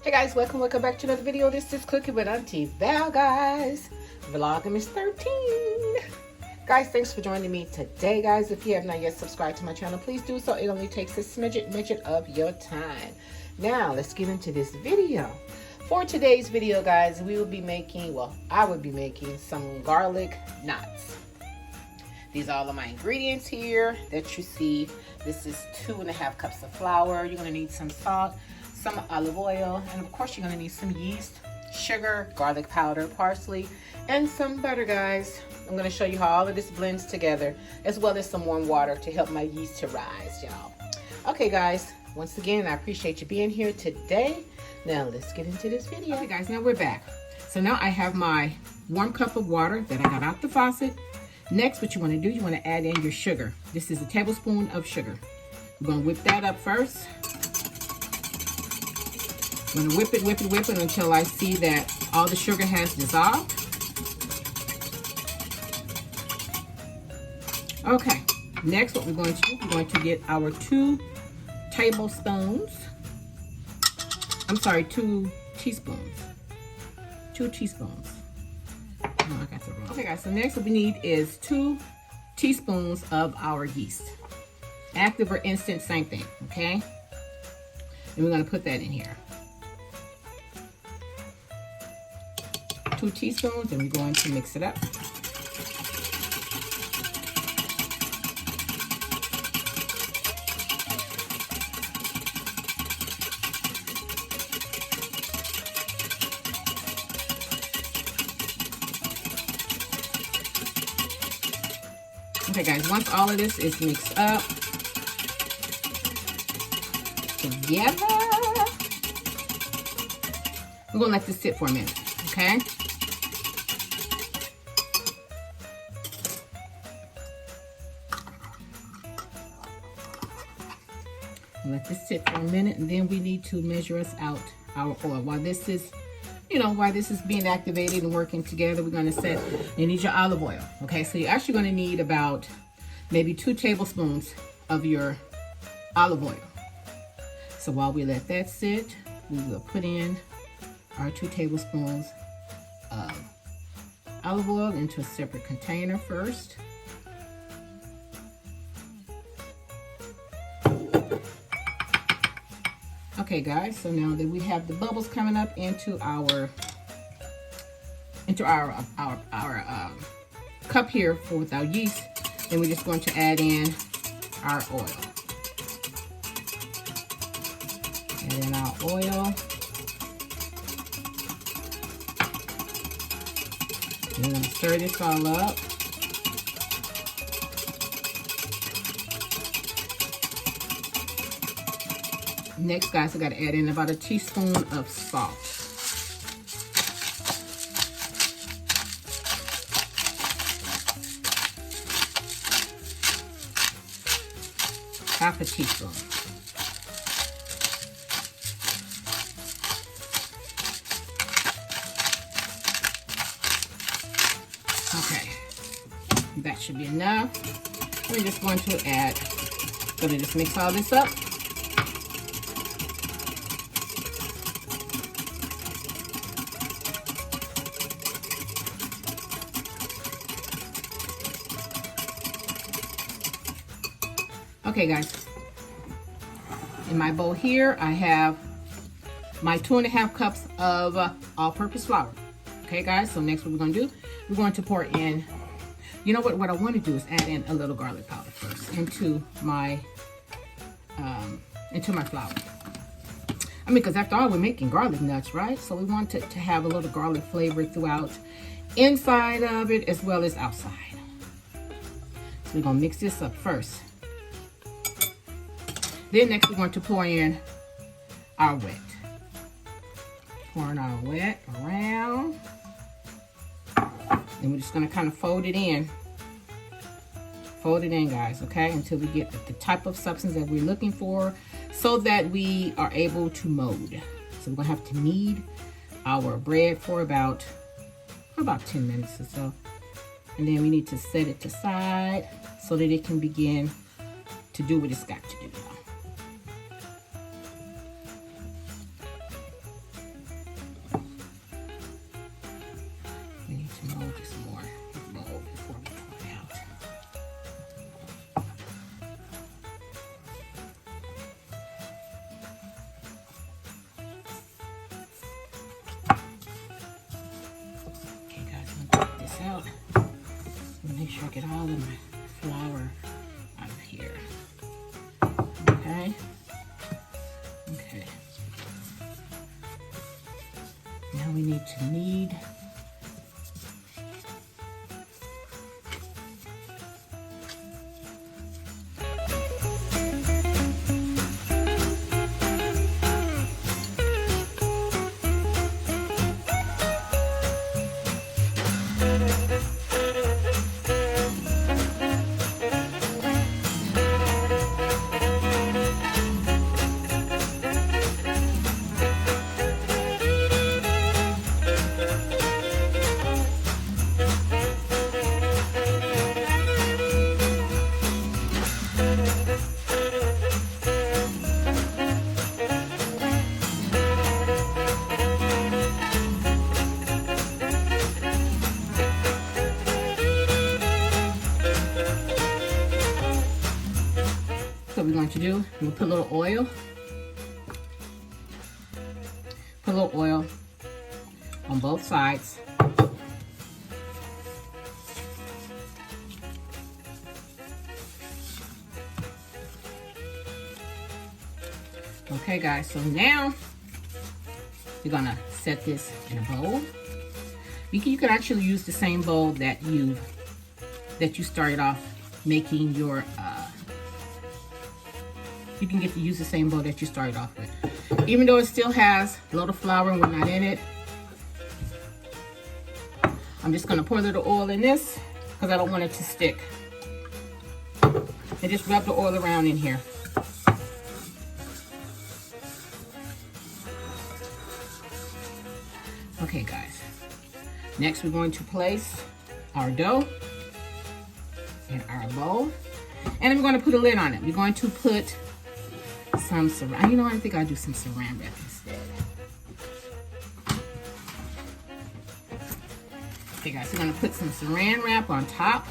Hey guys, welcome back to another video. This is Cooking with Auntie Val, guys. Vlogmas 13. Guys, thanks for joining me today, guys. If you have not yet subscribed to my channel, please do so. It only takes a smidget of your time. Now, let's get into this video. For today's video, guys, we will be making, well, I would be making some garlic knots. These are all of my ingredients here that you see. This is 2.5 cups of flour. You're gonna need some salt, some olive oil, and of course you're gonna need some yeast, sugar, garlic powder, parsley, and some butter, guys. I'm gonna show you how all of this blends together, as well as some warm water to help my yeast to rise, y'all. Okay, guys, once again, I appreciate you being here today. Now let's get into this video. Okay, guys, now we're back. So now I have my warm cup of water that I got out the faucet. Next, what you wanna do, you wanna add in your sugar. This is a tablespoon of sugar. I'm gonna whip that up first. I'm gonna whip it until I see that all the sugar has dissolved. Okay, next what we're going to do, we're going to get our 2 teaspoons. 2 teaspoons. Oh, I got that wrong. Okay, guys, so next what we need is 2 teaspoons of our yeast. Active or instant, same thing, okay? And we're gonna put that in here. 2 teaspoons, and we're going to mix it up. Okay, guys, once all of this is mixed up together, we're gonna let this sit for a minute, okay? Let this sit for a minute, and then we need to measure us out our oil. While this is, while this is being activated and working together, we're gonna set, you need your olive oil, okay? So you're actually gonna need about maybe 2 tablespoons of your olive oil. So while we let that sit, we will put in our 2 tablespoons of olive oil into a separate container first. Okay, guys, so now that we have the bubbles coming up into our cup here with our yeast, then we're just going to add in our oil. Add in our oil. And we're going to stir this all up. Next, guys, I got to add in about a teaspoon of salt. Half a teaspoon. Okay, that should be enough. We're just going to just mix all this up. Okay, guys, in my bowl here, I have my 2.5 cups of all-purpose flour. Okay, guys, so next what we're going to do, we're going to pour in, what I want to do is add in a little garlic powder first into my flour. I mean, because after all, we're making garlic nuts, right? So we want it to have a little garlic flavor throughout, inside of it as well as outside. So we're going to mix this up first. Then next we're going to pour in our wet. Pouring our wet around. And we're just going to kind of fold it in. Fold it in, guys, okay? Until we get the type of substance that we're looking for so that we are able to mold. So we're going to have to knead our bread for about 10 minutes or so. And then we need to set it aside so that it can begin to do what it's got to do. this out. Make sure I get all of my flour out of here. Okay. Okay. Now we need to knead. What we're going to do, we'll put a little oil. Put a little oil on both sides. Okay guys, so now you're gonna set this in a bowl. You can actually use the same bowl that you started off making your you can get to use the same bowl that you started off with. Even though it still has a little flour and we're not in it, I'm just gonna pour a little oil in this because I don't want it to stick. And just rub the oil around in here. Okay guys, next we're going to place our dough in our bowl. And then we're going to put a lid on it. We're going to put some saran, you know, I think I'll do some saran wrap instead. Okay guys, we're gonna put some saran wrap on top.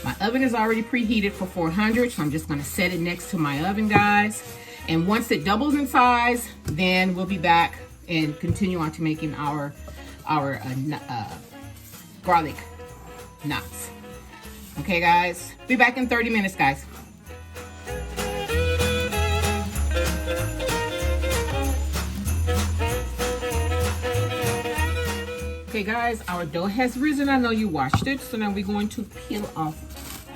My oven is already preheated for 400, so I'm just gonna set it next to my oven, guys. And once it doubles in size, then we'll be back and continue on to making our garlic knots. Okay guys, be back in 30 minutes guys. Okay guys, our dough has risen. I know you watched it, so now we're going to peel off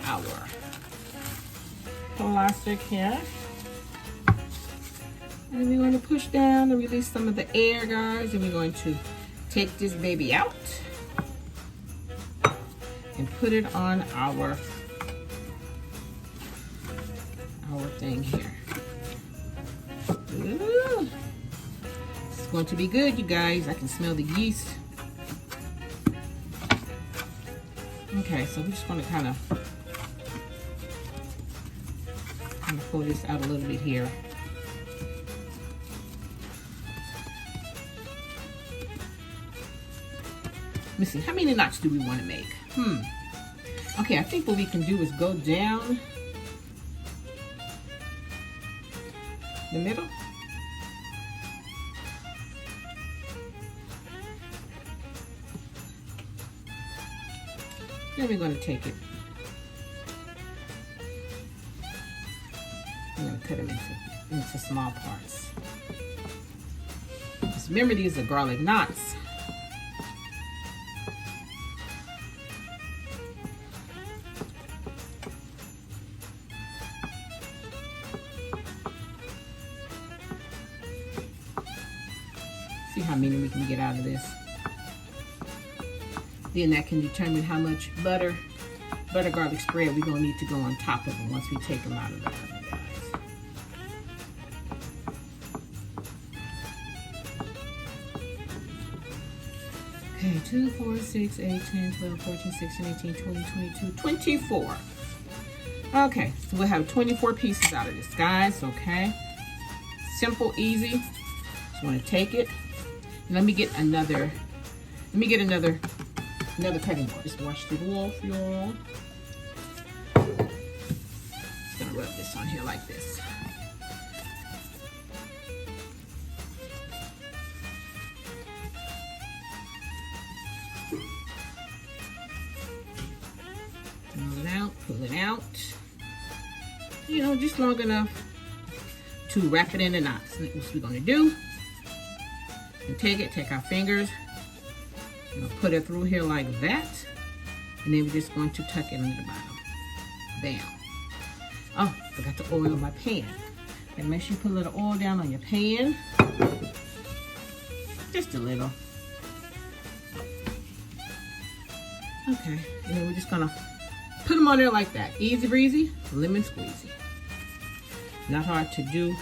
our plastic here. And we're going to push down and release some of the air, guys. And we're going to take this baby out and put it on our thing here. Ooh. It's going to be good, you guys. I can smell the yeast. Okay, so we're just going to kind of pull this out a little bit here. Let me see, how many knots do we want to make? Okay, I think what we can do is go down the middle. Then we're going to take it. I'm going to cut them into small parts. Just remember, these are garlic knots. See how many we can get out of this. Then that can determine how much butter garlic spread we're gonna need to go on top of them once we take them out of the oven, guys. Okay, 2, 4, 6, 8, 10, 12, 14, 16, 18, 20, 22, 24. Okay, so we'll have 24 pieces out of this, guys, okay? Simple, easy. Just wanna take it. And let me get another cutting board. Just wash it off, y'all. Just gonna rub this on here like this. you know, just long enough to wrap it in the knots. That's what we're gonna do. And take our fingers, and put it through here like that. And then we're just going to tuck it into the bottom. Bam. Oh, forgot to oil my pan. And make sure you put a little oil down on your pan. Just a little. Okay, and then we're just gonna put them on there like that. Easy breezy, lemon squeezy. Not hard to do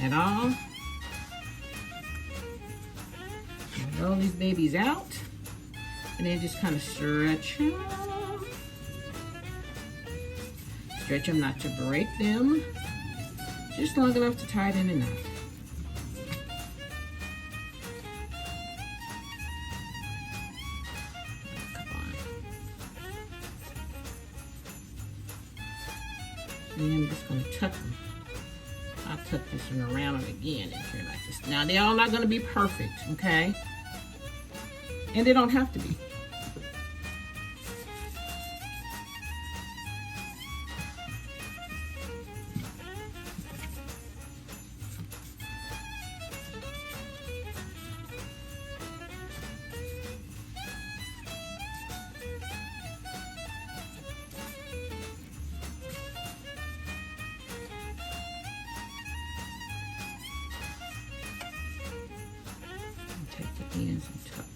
at all. Roll these babies out. And then just kind of stretch them. Stretch them not to break them. Just long enough to tie it in a knot. And then I'm just going to tuck them. I'll tuck this one around and again in here like this. Now, they're all not going to be perfect, okay? And they don't have to be. Take the ends and tuck.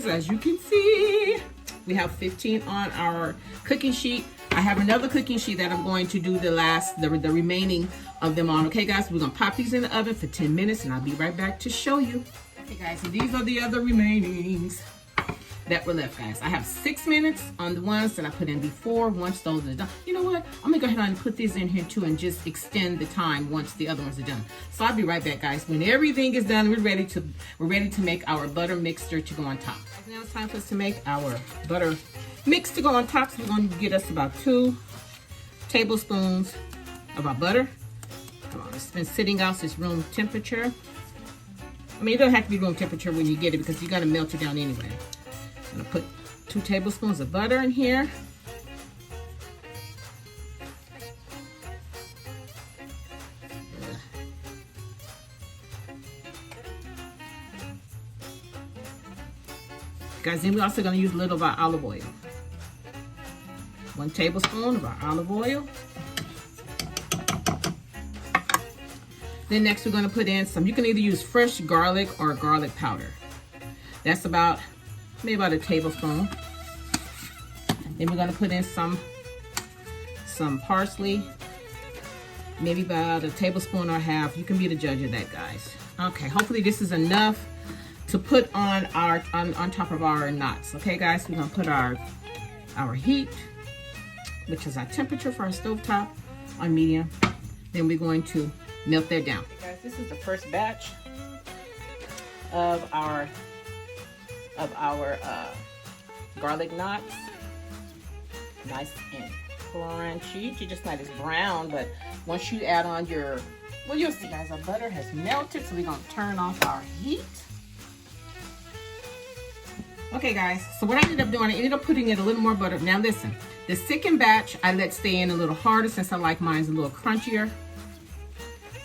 As you can see, we have 15 on our cooking sheet. I have another cooking sheet that I'm going to do the remaining of them on. Okay, guys, we're gonna pop these in the oven for 10 minutes, and I'll be right back to show you. Okay, guys, so these are the other remainings that were left, guys. I have 6 minutes on the ones that I put in before. Once those are done, you know what? I'm gonna go ahead and put these in here too, and just extend the time once the other ones are done. So I'll be right back, guys. When everything is done, we're ready to make our butter mixture to go on top. Now it's time for us to make our butter mix to go on top. So we're going to get us about 2 tablespoons of our butter. Come on, it's been sitting out, so it's room temperature. I mean, it doesn't have to be room temperature when you get it, because you're going to melt it down anyway. I'm going to put 2 tablespoons of butter in here. Guys, then we're also going to use a little of our olive oil. 1 tablespoon of our olive oil. Then next we're going to put in some, you can either use fresh garlic or garlic powder. That's maybe about a tablespoon. Then we're going to put in some parsley, maybe about a tablespoon or a half. You can be the judge of that, guys. Okay, hopefully this is enough to put on on top of our knots. Okay, guys, we're going to put our heat, which is our temperature for our stovetop, on medium. Then we're going to melt that down. Okay, guys, this is the first batch of our garlic knots. Nice and crunchy. It's just not as brown, but once you add on well, you'll see, guys, our butter has melted, so we're gonna turn off our heat. Okay, guys, so what I ended up doing, I ended up putting in a little more butter. Now listen, the second batch I let stay in a little harder since I like mine's a little crunchier.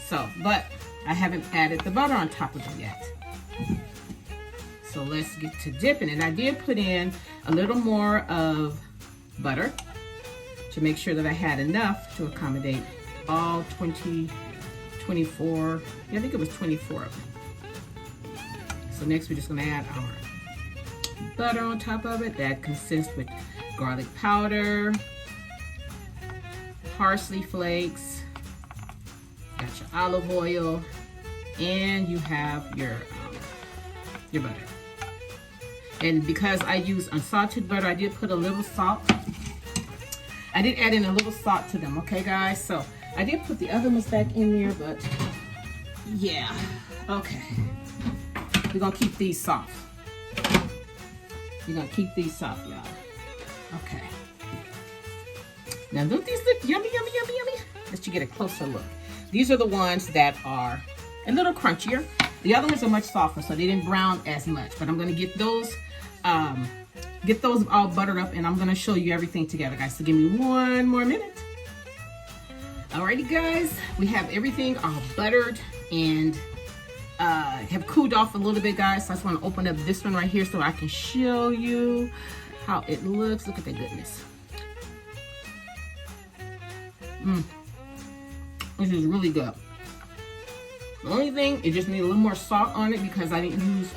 So, but I haven't added the butter on top of it yet. So let's get to dipping. And I did put in a little more of butter to make sure that I had enough to accommodate all 24, yeah, I think it was 24 of them. So next we're just gonna add our butter on top of it. That consists with garlic powder, parsley flakes, got your olive oil, and you have your butter. And because I use unsalted butter, I did put a little salt. I did add in a little salt to them, okay, guys? So I did put the other ones back in there, but yeah, okay. We're gonna keep these soft. We're gonna keep these soft, y'all. Okay. Now don't these look yummy, yummy, yummy, yummy? Let's you get a closer look. These are the ones that are a little crunchier. The other ones are much softer, so they didn't brown as much. But I'm gonna get those all buttered up, and I'm gonna show you everything together, guys. So give me 1 more minute. Alrighty, guys, we have everything all buttered and have cooled off a little bit, guys. So I just want to open up this one right here so I can show you how it looks. Look at that goodness. This is really good. The only thing, it just needs a little more salt on it because I used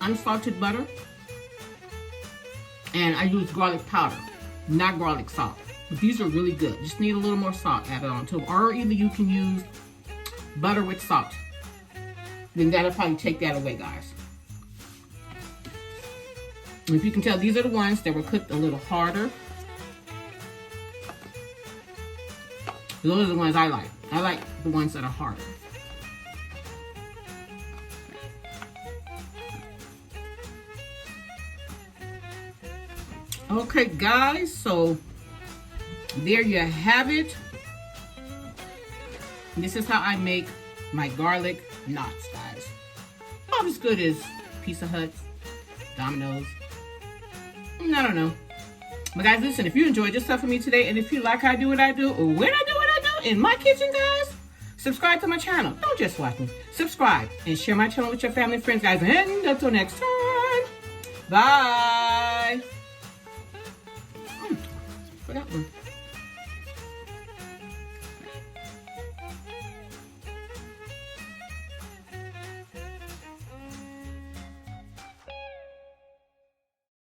unsalted butter. And I used garlic powder, not garlic salt. But these are really good. Just need a little more salt added on to them. Or either you can use butter with salt. Then that'll probably take that away, guys. And if you can tell, these are the ones that were cooked a little harder. Those are the ones I like. I like the ones that are harder. Okay, guys, so there you have it. This is how I make my garlic knots, guys. Not as good as Pizza Hut, Domino's. I don't know. But guys, listen, if you enjoyed yourself with me today, and if you like how I do what I do, or when I do what I do in my kitchen, guys, subscribe to my channel. Don't just watch me. Subscribe and share my channel with your family and friends, guys. And until next time, bye. Forgot one.